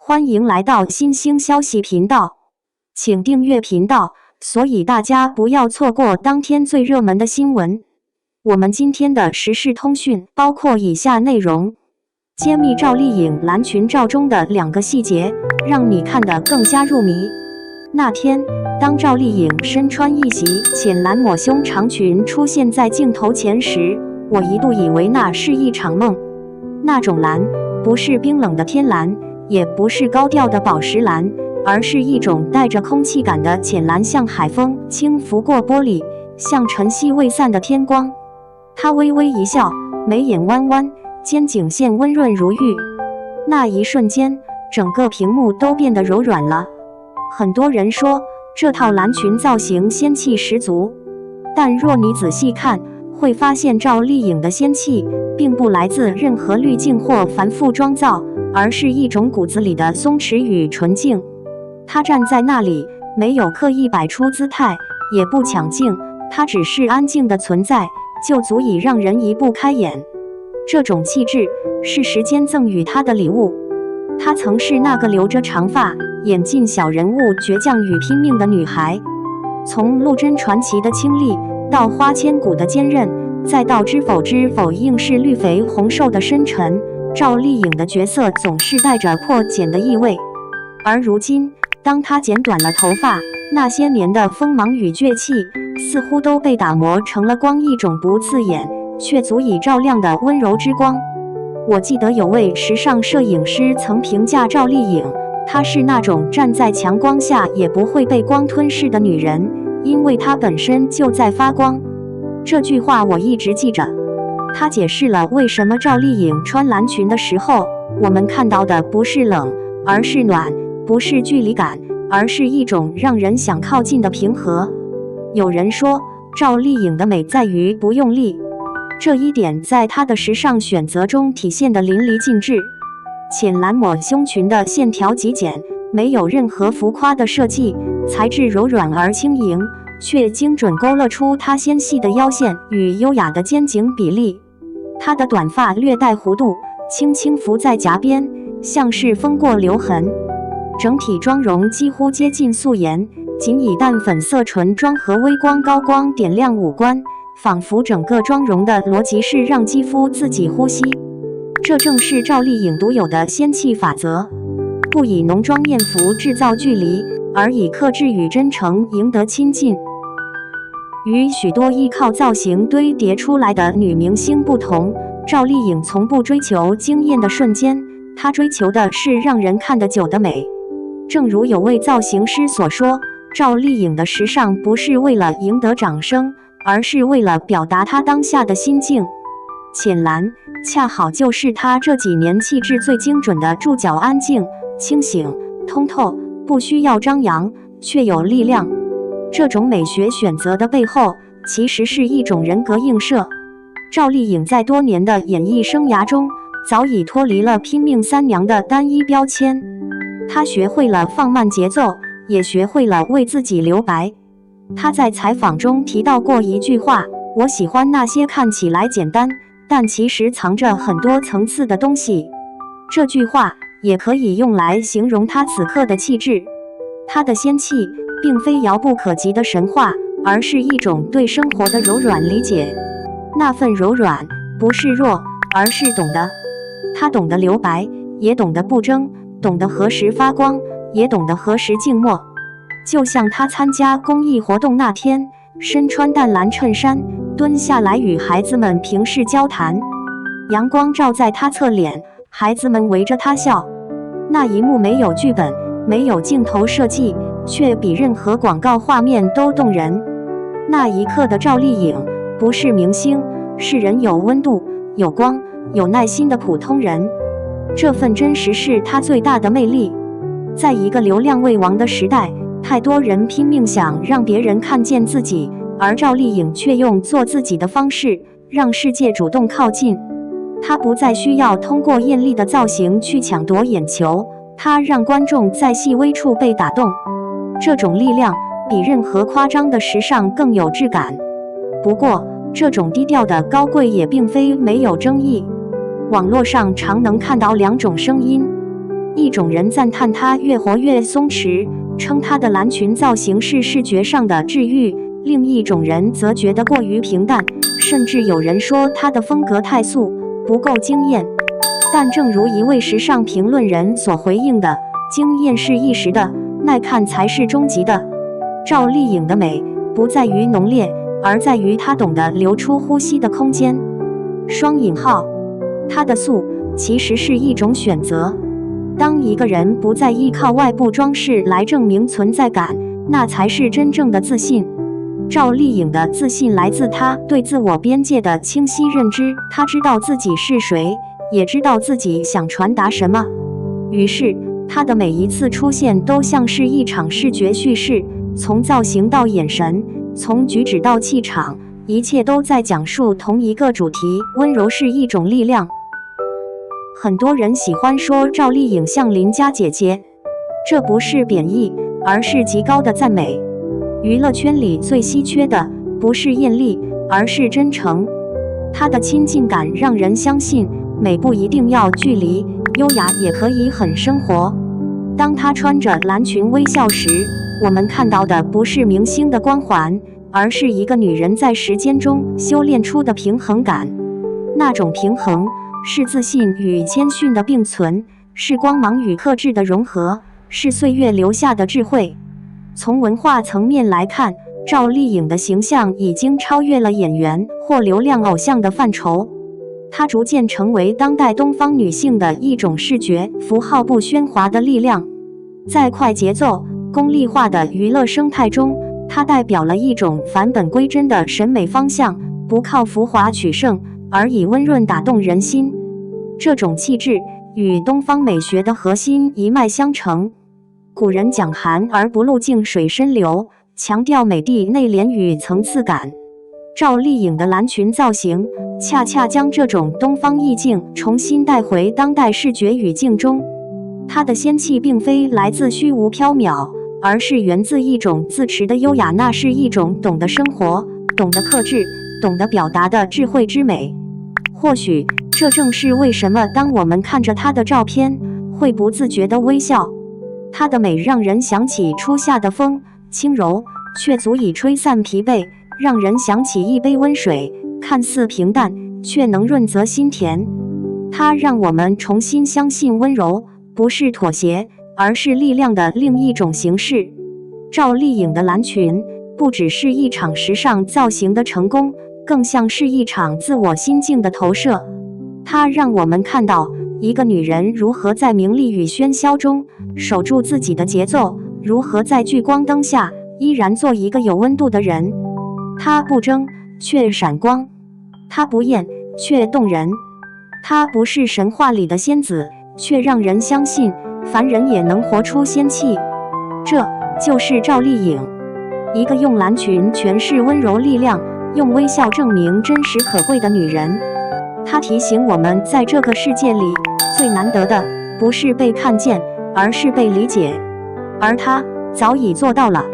欢迎来到新兴消息频道，请订阅频道，所以大家不要错过当天最热门的新闻。我们今天的时事通讯包括以下内容：揭秘赵丽颖蓝裙照中的2个细节，让你看得更加入迷。那天，当赵丽颖身穿一袭浅蓝抹胸长裙出现在镜头前时，我一度以为那是一场梦。那种蓝，不是冰冷的天蓝，也不是高调的宝石蓝，而是一种带着空气感的浅蓝，像海风轻拂过玻璃，像晨曦未散的天光。她微微一笑，眉眼弯弯，肩颈线温润如玉。那一瞬间，整个屏幕都变得柔软了。很多人说这套蓝裙造型仙气十足，但若你仔细看，会发现赵丽颖的仙气并不来自任何滤镜或繁复妆造，而是一种骨子里的松弛与纯净。她站在那里，没有刻意摆出姿态，也不抢镜，她只是安静的存在，就足以让人移不开眼。这种气质是时间赠予她的礼物。她曾是那个留着长发，演尽小人物倔强与拼命的女孩，从陆贞传奇的清丽，到花千骨的坚韧，再到知否知否应是绿肥红瘦的深沉，赵丽颖的角色总是带着破茧的意味。而如今，当她剪短了头发，那些年的锋芒与倔气似乎都被打磨成了光，一种不刺眼却足以照亮的温柔之光。我记得有位时尚摄影师曾评价赵丽颖，她是那种站在强光下也不会被光吞噬的女人，因为她本身就在发光。这句话我一直记着。她解释了为什么赵丽颖穿蓝裙的时候，我们看到的不是冷，而是暖；不是距离感，而是一种让人想靠近的平和。有人说，赵丽颖的美在于不用力，这一点在她的时尚选择中体现得淋漓尽致。浅蓝抹胸裙的线条极简，没有任何浮夸的设计，材质柔软而轻盈，却精准勾勒出她纤细的腰线与优雅的肩颈比例。她的短发略带弧度，轻轻拂在颊边，像是风过留痕。整体妆容几乎接近素颜，仅以淡粉色唇妆和微光高光点亮五官，仿佛整个妆容的逻辑是让肌肤自己呼吸。这正是赵丽颖独有的仙气法则，不以浓妆艳服制造距离，而以克制与真诚赢得亲近。与许多依靠造型堆叠出来的女明星不同，赵丽颖从不追求惊艳的瞬间，她追求的是让人看得久的美。正如有位造型师所说，赵丽颖的时尚不是为了赢得掌声，而是为了表达她当下的心境。浅蓝恰好就是她这几年气质最精准的注脚，安静、清醒、通透，不需要张扬，却有力量。这种美学选择的背后，其实是一种人格映射。赵丽颖在多年的演艺生涯中，早已脱离了拼命三娘的单一标签。她学会了放慢节奏，也学会了为自己留白。她在采访中提到过一句话：我喜欢那些看起来简单，但其实藏着很多层次的东西。这句话也可以用来形容她此刻的气质。她的仙气并非遥不可及的神话，而是一种对生活的柔软理解。那份柔软不是弱，而是懂得。她懂得留白，也懂得不争，懂得何时发光，也懂得何时静默。就像她参加公益活动那天，身穿淡蓝衬衫，蹲下来与孩子们平视交谈，阳光照在她侧脸，孩子们围着她笑。那一幕没有剧本，没有镜头设计，却比任何广告画面都动人。那一刻的赵丽颖不是明星，是人有温度、有光、有耐心的普通人。这份真实是她最大的魅力。在一个流量为王的时代，太多人拼命想让别人看见自己，而赵丽颖却用做自己的方式，让世界主动靠近。她不再需要通过艳丽的造型去抢夺眼球，她让观众在细微处被打动。这种力量比任何夸张的时尚更有质感。不过，这种低调的高贵也并非没有争议。网络上常能看到2种声音：一种人赞叹她越活越松弛，称她的蓝裙造型是视觉上的治愈；另一种人则觉得过于平淡，甚至有人说她的风格太素，不够惊艳。但正如一位时尚评论人所回应的，惊艳是一时的，耐看才是终极的。赵丽颖的美不在于浓烈，而在于她懂得留出呼吸的空间。双引号，她的素其实是一种选择。当一个人不再依靠外部装饰来证明存在感，那才是真正的自信。赵丽颖的自信来自她对自我边界的清晰认知，她知道自己是谁，也知道自己想传达什么。于是，她的每一次出现都像是一场视觉叙事，从造型到眼神，从举止到气场，一切都在讲述同一个主题：温柔是一种力量。很多人喜欢说赵丽颖像邻家姐姐，这不是贬义，而是极高的赞美。娱乐圈里最稀缺的不是艳丽，而是真诚。她的亲近感让人相信，美不一定要距离，优雅也可以很生活。当她穿着蓝裙微笑时，我们看到的不是明星的光环，而是一个女人在时间中修炼出的平衡感。那种平衡是自信与谦逊的并存，是光芒与克制的融合，是岁月留下的智慧。从文化层面来看，赵丽颖的形象已经超越了演员或流量偶像的范畴，她逐渐成为当代东方女性的一种视觉符号，不喧哗的力量。在快节奏、功利化的娱乐生态中，她代表了一种返本归真的审美方向，不靠浮华取胜，而以温润打动人心。这种气质与东方美学的核心一脉相承。古人讲含而不露，静水深流，强调美的内敛与层次感。赵丽颖的蓝裙造型恰恰将这种东方意境重新带回当代视觉语境中。她的仙气并非来自虚无缥缈，而是源自一种自持的优雅，那是一种懂得生活、懂得克制、懂得表达的智慧之美。或许这正是为什么当我们看着她的照片，会不自觉地微笑。她的美让人想起初夏的风，轻柔却足以吹散疲惫，让人想起一杯温水，看似平淡，却能润泽心田。她让我们重新相信温柔不是妥协，而是力量的另一种形式。赵丽颖的蓝裙不只是一场时尚造型的成功，更像是一场自我心境的投射。它让我们看到一个女人如何在名利与喧嚣中守住自己的节奏，如何在聚光灯下依然做一个有温度的人。她不争，却闪光；她不艳，却动人。她不是神话里的仙子，却让人相信凡人也能活出仙气。这就是赵丽颖，一个用蓝裙诠释温柔力量，用微笑证明真实可贵的女人。她提醒我们，在这个世界里，最难得的不是被看见，而是被理解。而她早已做到了。